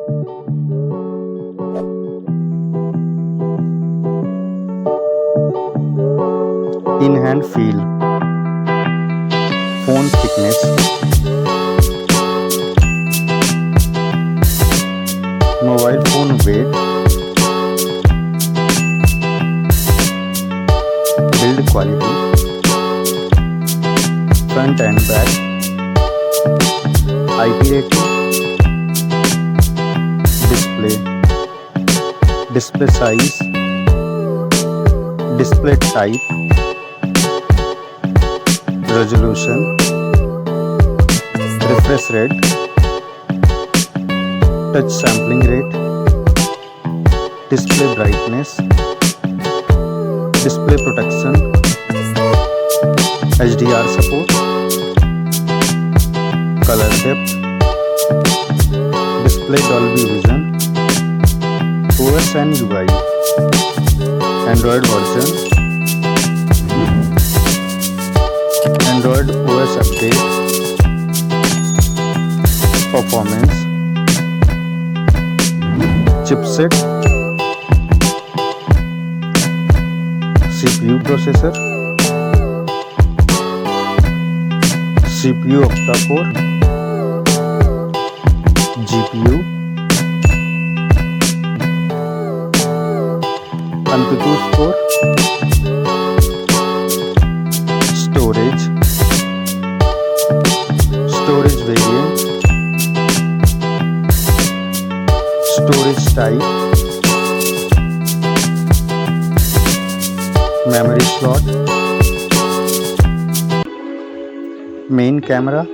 In hand feel, phone thickness, mobile phone weight, build quality, front and back, IP rating, display size, display type, resolution, refresh rate, touch sampling rate, display brightness, display protection, HDR support, color depth, display Dolby Vision, OS and UI, Android version, Android OS update, performance, chipset, CPU processor, CPU octa-core, GPU, AnTuTu score, storage variant, storage type, memory slot, main camera,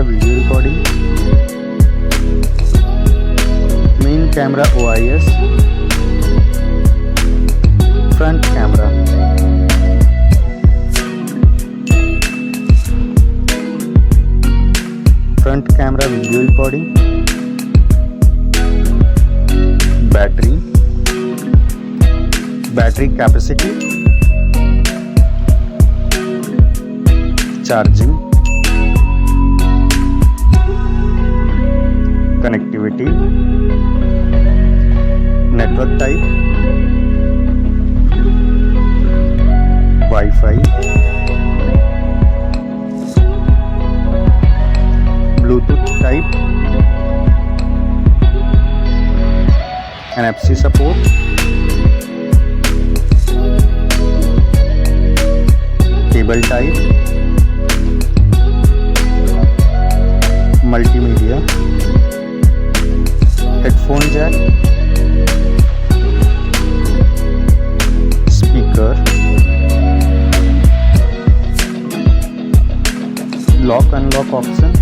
video recording, main camera OIS, front camera, front camera video recording, battery capacity, charging, connectivity, network type, Wi-Fi, Bluetooth type, NFC support, cable type, multimedia, headphone jack, speaker, lock unlock option,